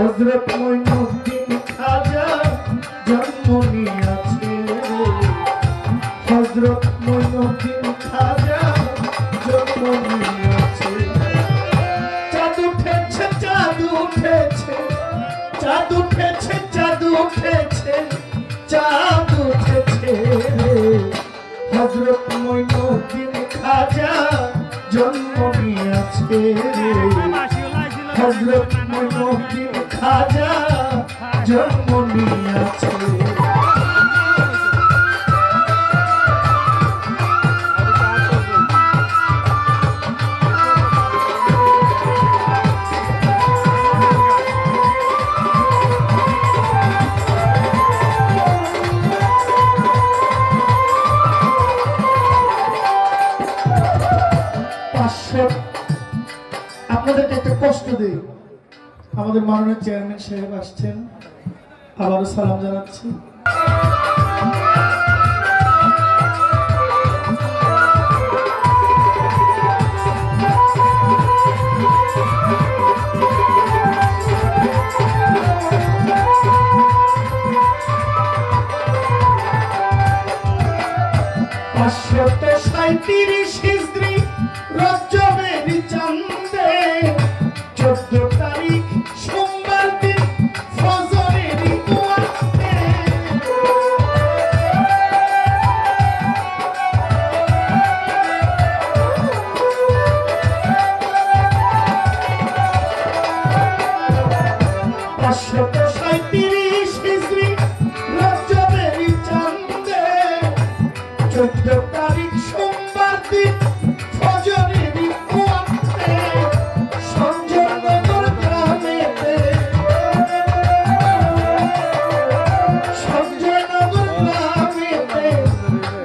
হযরত মঈনুদ্দিন খাজা জন্ম নিয়েছে হযরত মঈনুদ্দিন খাজা জন্ম নিয়েছে চাঁদ উঠেছে চাঁদ উঠেছে চাঁদ উঠেছে চাঁদ উঠেছে চাঁদ উঠেছে হযরত মঈনুদ্দিন খাজা জন্ম নিয়েছে হযরত মঈনুদ্দিন খাজা জন্ম নিয়েছে আপনাদেরকে একটা কষ্ট দেই আমাদের মাননীয় চেয়ারম্যান সাহেব আসছেন আবারও সালাম জানাচ্ছি হিজরি রজবের চাঁদে 14 তারিখ সোমবার দিন ফজরের ওয়াক্তে হিজরি রজবের চাঁদে 14 তারিখ সোমবার দিন ফজরের ওয়াক্তে সঞ্জয়নগর গ্রামেতে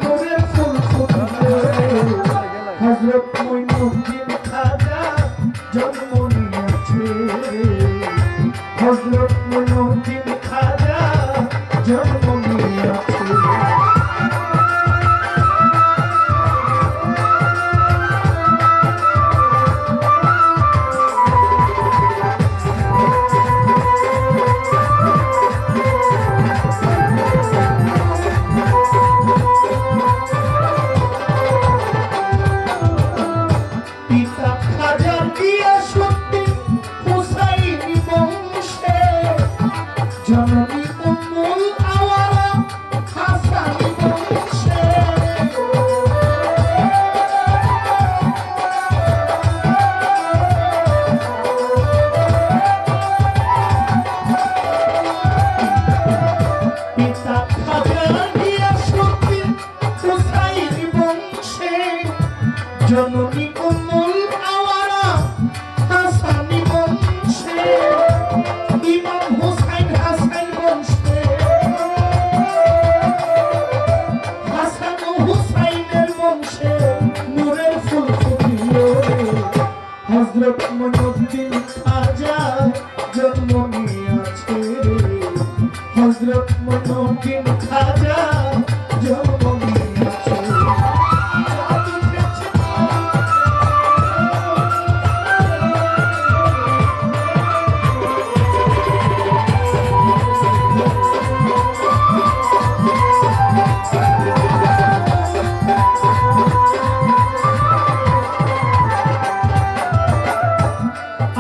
নূরের ফুল ফুটবে হযরত মঈনুদ্দিন খাজা জন্ম নিয়েছে হযরত মঈনুদ্দিন খাজা জন্ম নিয়েছে জননী উম্মুল আওয়ারা হাসানী বংশে পিতা খাজা গিয়াসউদ্দিন হুসাইন বংশে জননী উম্মুল আওয়ারা হাসানী বংশে ইমাম হুসাইন হাসান বংশে হাসান ও হুসাইনের বংশে নূরের ফুল ফুটিল হযরত মঈনুদ্দিন খাজা জন্ম নিয়েছে হযরত মঈনুদ্দিন খাজা জন্ম নিয়েছে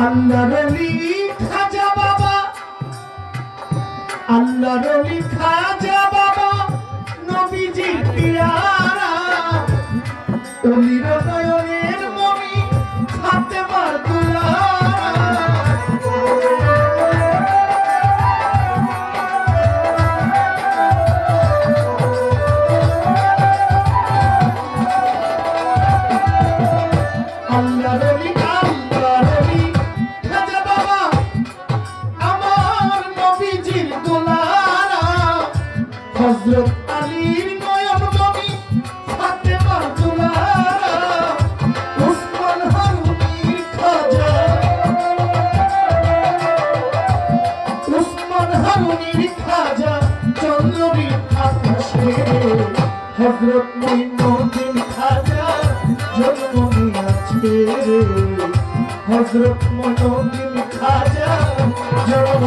আল্লাহর ওলি খাজা বাবা আল্লাহর ওলি খাজা বাবা নবীজির পিয়ারা ওলির নয়নের মনি ফাতেমার দুলারা আল্লাহর ওলি হযরত আলীর নয়ন মনি ফাতেমার দুলারা উসমান হারুনির খাজা চন্দ্রবীর আকাশে হযরত মঈনুদ্দিন খাজা জন্ম নিয়েছে হযরত মঈনুদ্দিন খাজা জন্ম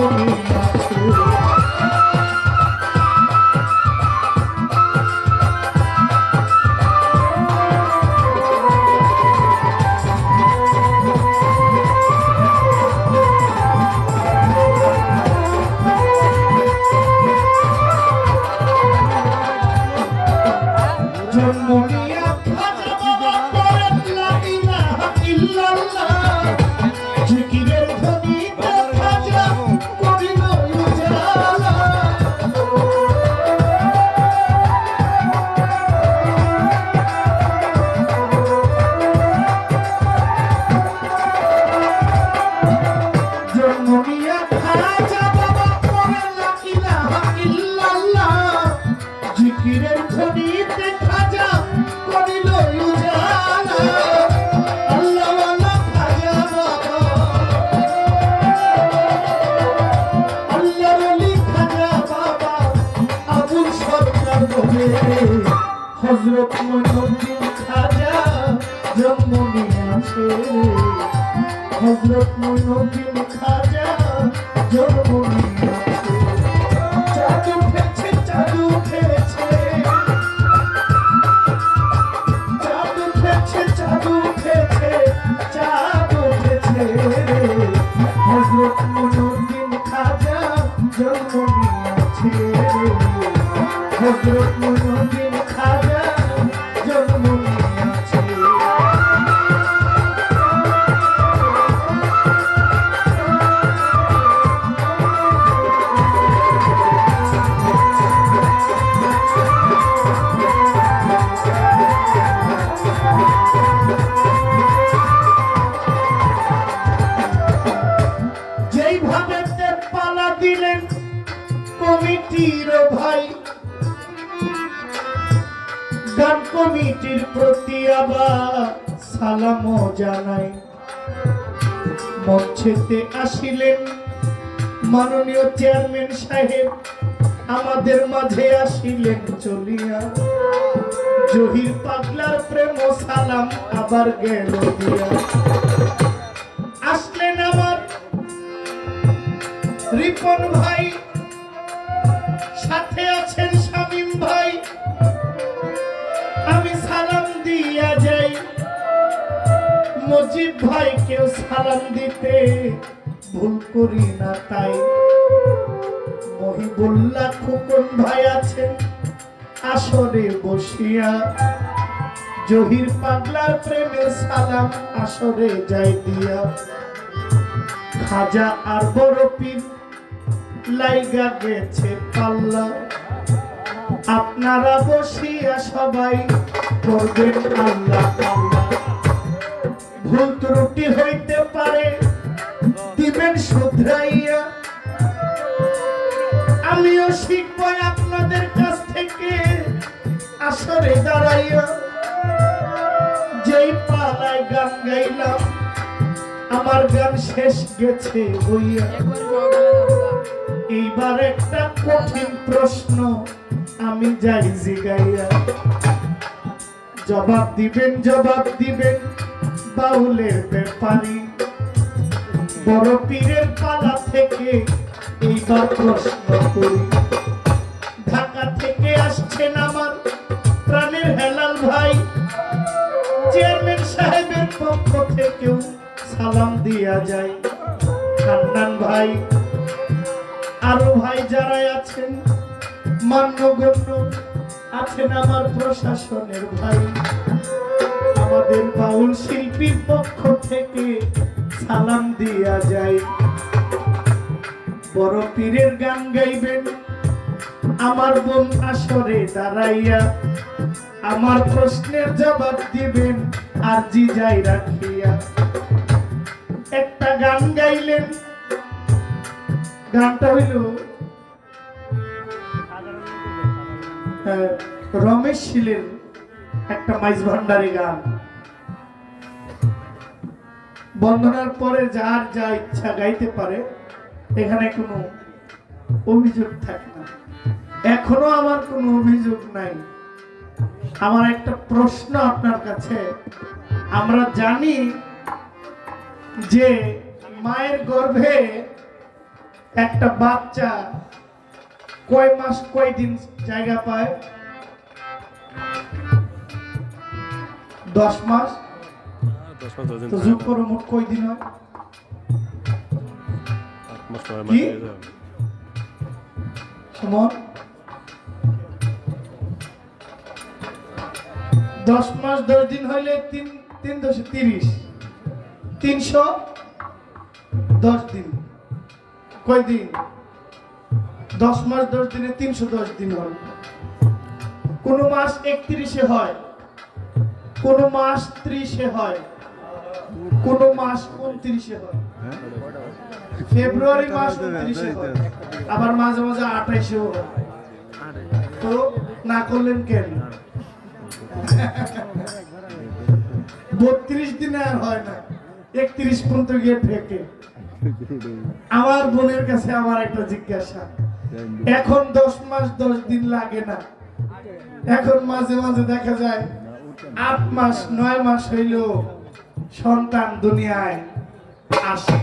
মুইনুদ্দিন খাজা জন্ম নিয়েছে হযরত মুইনুদ্দিন খাজা জন্ম নিয়েছে চাঁদ উঠেছে চাঁদ উঠেছে চাঁদ উঠেছে চাঁদ উঠেছে চাঁদ উঠেছে হযরত মুইনুদ্দিন খাজা জন্ম নিয়েছে হযরত মুইনুদ্দিন খাজা জন্ম নিয়েছে যেইভাবে পালা দিলেন কমিটির ভাই গান কমিটির প্রতি আবার সালাম জানাই মঞ্চেতে আসিলেন মাননীয় চেয়ারম্যান সাহেব আমাদের মাঝে আসিলেন চলিয়া জহির পাগলার প্রেম ও সালাম আবার গেল দিয়া আসলেন আমার রিপন ভাই সাথে আছেন শামীম ভাই আমি সালাম দিয়া যাই মজিদ ভাই কেউ সালাম দিতে ভুল করি না তাই মহিবুল্লাহ খোকন ভাই আছেন আসরে বসিয়া জহির পাগলার প্রেমের সালাম আসরে যাই দিয়া খাজা আর বড় পীর লাইগা গেছে পাল্লা আপনারা বসিয়া সবাই করবেন আল্লাহ আল্লাহ ভুল ত্রুটি হইতে পারে দিবেন শুধরাইয়া আমিও শিখবো আপনাদের কাছ থেকে আসরে দাঁড়াইয়া যেই পালায় গান গাইলাম আমার গান শেষ গেছে হইয়া এইবার একটা কঠিন প্রশ্ন আমি যাই জিগাইয়া জবাব দিবেন বাউলের ব্যাপারী বড় পীরের পালা থেকে এইবার প্রশ্ন করি ঢাকা থেকে আসছেন আমার প্রাণের হেলাল ভাই চেয়ারম্যান সাহেবের পক্ষ থেকেও সালাম দিয়া যায় খান্নান ভাই আরো ভাই যারা আছেন মান্যগণ্য আছেন আমার প্রশাসনের ভাই আমাদের বাউল শিল্পীর পক্ষ থেকে সালাম দিয়া যায় বড় পীরের গান গাইবেন আমার বোন আসরে দাঁড়াইয়া আমার প্রশ্নের জবাব দিবেন আর জি যাই রাখিয়া একটা গান গাইলেন গানটা হইল রমেশ শীলের একটা মাইজ ভান্ডারী গান বন্দনার পরে যার যা ইচ্ছা গাইতে পারে এখানে কোনো অভিযোগ থাকে না এখনো আমার কোনো অভিযোগ নাই আমার একটা প্রশ্ন আপনার কাছে আমরা জানি যে মায়ের গর্ভে একটা বাচ্চা কয় মাস কয় দিন জায়গা পায় 10 মাস তো যোগ করো মোট কয় দিন হয় কি সমান 10 মাস 10 দিন হইলে 3 10 30 310 দিন কয় দিন 10 মাস 10 দিনে 310 দিন হয় কোন মাস 31 এ হয় কোন মাস 30 এ হয় কোন মাস 29 এ হয় ফেব্রুয়ারি মাস 29 এ হয় আবার মাঝে মাঝে 28 এও হয় তো না করলেন কেন 32 দিনে আর হয় না 31 পর্যন্ত গিয়ে থেকে আমার বোনের কাছে আমার একটা জিজ্ঞাসা এখন 10 মাস 10 দিন লাগে না এখন মাঝে মাঝে দেখা যায় 8 মাস 9 মাস হইল সন্তান দুনিয়ায় আসে,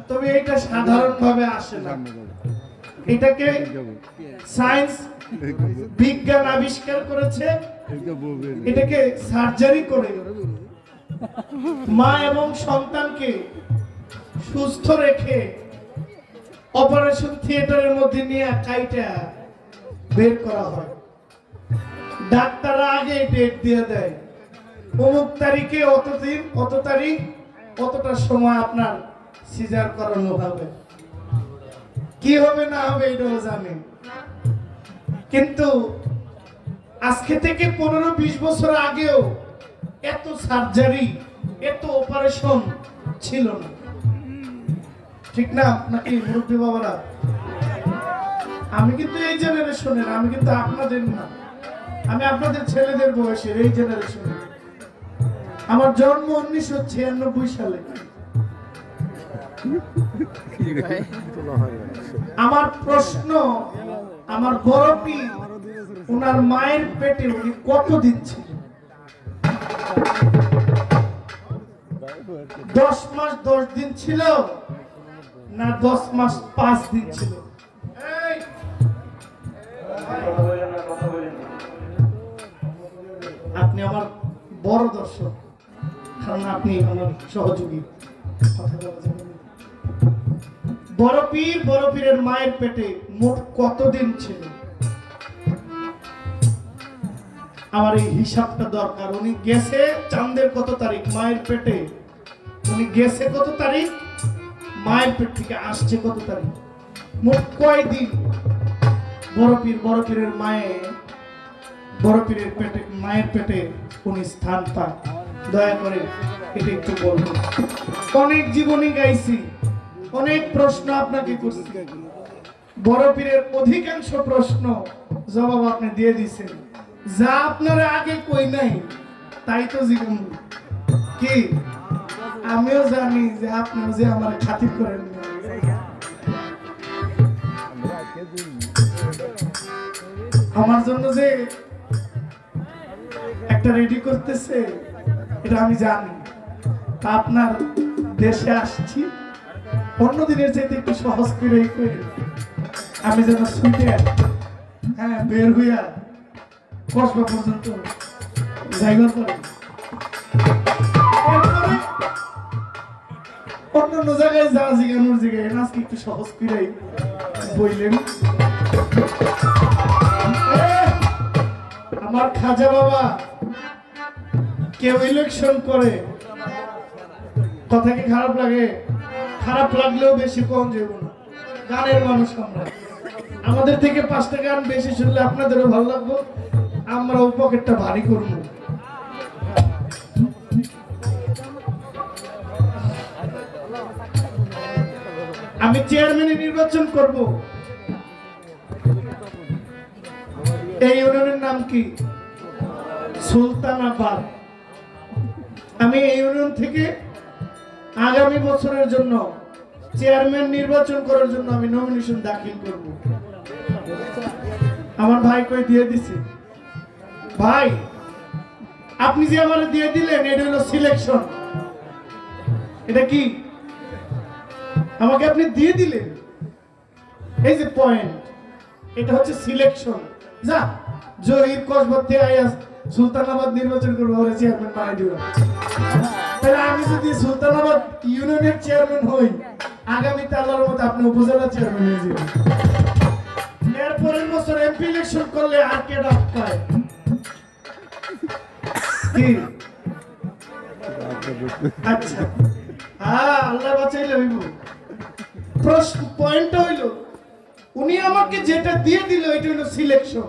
তবে এটা সাধারণভাবে আসে না। এটাকে সায়েন্স বিজ্ঞান আবিষ্কার করেছে, এটাকে সার্জারি করে মা এবং সন্তানকে সুস্থ রেখে অপারেশন থিয়েটারের মধ্যে নিয়ে কাইটা বের করা হয়। ডাক্তাররা আগে ডেট দিয়ে দেয়, অমুক তারিখে অত দিন অত তারিখ কতটার সময় আপনার সিজার করানো হবে, কি হবে না হবে এটাও জানে। কিন্তু আজকে থেকে 15-20 বছর আগেও এত সার্জারি এত অপারেশন ছিল না, ঠিক না নাকি মুরব্বী বাবারা? আমি কিন্তু এই জেনারেশনের, আমি কিন্তু আপনাদের না, আমি আপনাদের ছেলেদের বয়সের এই জেনারেশনের। আমার জন্ম 1996 সালে। আমার প্রশ্ন, আমার বড় পীর ওনার মায়ের পেটে উনি কতদিন ছিলেন? 10 মাস 10 দিন ছিল না 10 মাস 5 দিন ছিল? আপনি আমার বড় দর্শক, কারণ আপনি আমার সহযোগী। বড় পীরের মায়ের পেটে মোট কতদিন ছিল? আমার এই হিসাবটা দরকার। উনি গেছে চাঁদের কত তারিখ মায়ের পেটে, উনি গেছে কত তারিখ, মায়ের পেট থেকে আসছে কত তারিখ, মোট কয় দিন? বড় পীরের বড় পীরের পেটে, মায়ের পেটে উনি স্থান পান। দয়া করে এটা একটু বলবেন। অনেক জীবনী গাইছি, অনেক প্রশ্ন আপনাকে করছি, বড় পীরের অধিকাংশ প্রশ্ন জবাব আপনি দিয়ে দিয়েছেন, যা আপনারা আগে কই নাই তাই তো জীবন কি। আমিও জানি যে আপনিও যে আমার খাতির করেন না। আমার জন্য যে একটা রেডি করতেছে এটা আমি জানি। আপনার দেশে আসছি অন্য দিনের চাইতে একটু সহজ করে আমি যেন ছুটে বের হইয়া কসবা পর্যন্ত জায়গার পরে অন্য জায়গায় যা জিগানোর জায়গায় আজকে একটু সহজ করে বললেন। আমার খাজা বাবা কেউ ইলেকশন করে, কথা কি খারাপ লাগে? খারাপ লাগলেও বেশি কম যাব না, গানের মানুষ আমরা। আমাদের থেকে 5টা গান বেশি শুনলে আপনাদেরও ভালো লাগবে, আমরাও পকেটটা ভারী করবো। আমি চেয়ারম্যানে নির্বাচন করব। এই ইউনিয়নের নাম কি? সুলতানাবাদ। আমি এই ইউনিয়ন থেকে আগামী বছরের জন্য চেয়ারম্যান নির্বাচন করার জন্য আমি নমিনেশন দাখিল করব। আমার ভাই কই দিয়ে দিছি। ভাই আপনি যে আমারে দিয়ে দিলেন এটা হলো সিলেকশন। এটা কি আমাকে আপনি দিয়ে দিলেন, এই যে পয়েন্ট, এটা হচ্ছে সিলেকশন। যা জহির কসবাতে আয়াস সুলতানাবাদ নির্বাচন করবো, ওরা চেয়ারম্যান বানাই দিব। তাহলে আমি যদি সুলতানাবাদ ইউনিয়নের চেয়ারম্যান হই, আগামীতে আল্লাহর মতো আপনি উপজেলা চেয়ারম্যান হয়ে যাবেন। এরপরের বছর এমপি ইলেকশন করলে আর কে ডাক পায় কি? আচ্ছা আল্লাহ বাঁচাইলে হইব। প্রশ্ন পয়েন্ট হইল উনি আমাকে যেটা দিয়ে দিল এটা হলো সিলেকশন,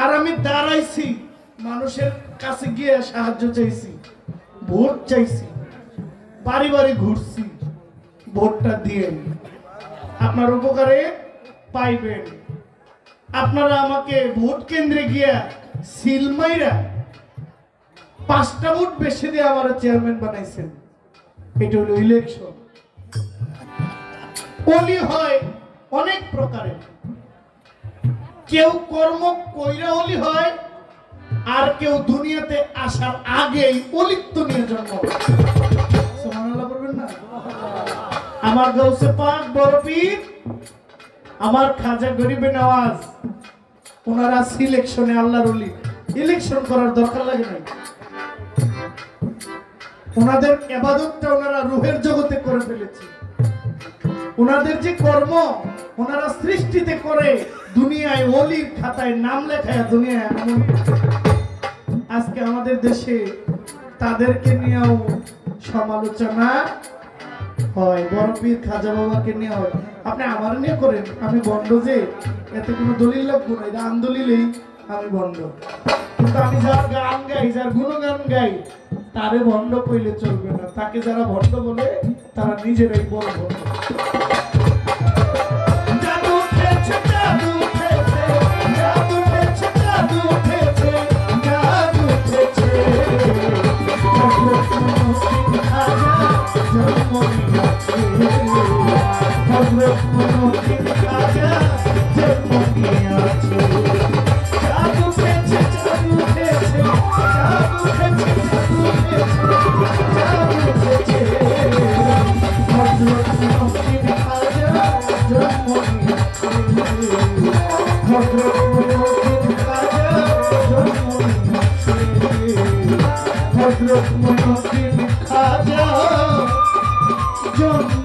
আর আমি দাঁড়াইছি মানুষের কাছে গিয়ে সাহায্য চাইছি, ভোট চাইছি, বাড়ি বাড়ি ঘুরছি, ভোটটা দিয়ে আপনার উপকারে পাইবেন। আপনারা আমাকে ভোট কেন্দ্রে গিয়া সিলমাইরা 5টা ভোট বেশি দিয়ে আমার চেয়ারম্যান বানাইছেন। এটা হলো ইলেকশন। ওলি হয় অনেক প্রকারের, কেউ কর্ম কইরা ওলি হয়, আর কেউ দুনিয়াতে আসার আগেই অলিপ্ত নিয়ে জন্ম। সুবহানাল্লাহ বলবেন না? আমার গৌসে পাক বড় পীর, আমার খাজা গরিবে নওয়াজ, ওনারা সিলেকশনে আল্লাহর ওলি, ইলেকশন করার দরকার লাগে না। ওনাদের ইবাদতটা ওনারা রূহের জগতে করে ফেলেছে। ওনাদের যে কর্ম ওনারা সৃষ্টিতে করে দুনিয়ায় ওলির খাতায় নাম লেখায় দুনিয়ায়। আজকে আমাদের দেশে তাদেরকে নিয়েও সমালোচনা হয়, বড় পীর খাজা বাবাকে নিয়ে হয়। আপনি আমার নিয়ে করেন, আমি বন্ড, যে এতে কোনো দলিল লাগবো না, এটা আন্দোলিলেই আমি বন্ড। কিন্তু আমি যার গান গাই, যার গুণগান গাই, তারে ভণ্ড কইলে চলবে না। তাকে যারা ভণ্ড বলে তারা নিজেরাই বড় ভণ্ড। জাদু উঠেছে, জাদু উঠেছে, জাদু উঠেছে, জাদু উঠেছে, জাদু উঠেছে। জন্ম নিয়েছে, হযরত মুহম্মদ খাজা জন্ম নিয়েছে। জাদু উঠেছে, জাদু উঠেছে, জাদু উঠেছে, জাদু উঠেছে, জাদু উঠেছে। হযরত মুহম্মদ খাজা জন্ম নিয়েছে, হযরত মুহম্মদ খাজা জন্ম নিয়েছে, হযরত মুহম্মদ খাজা জন্ম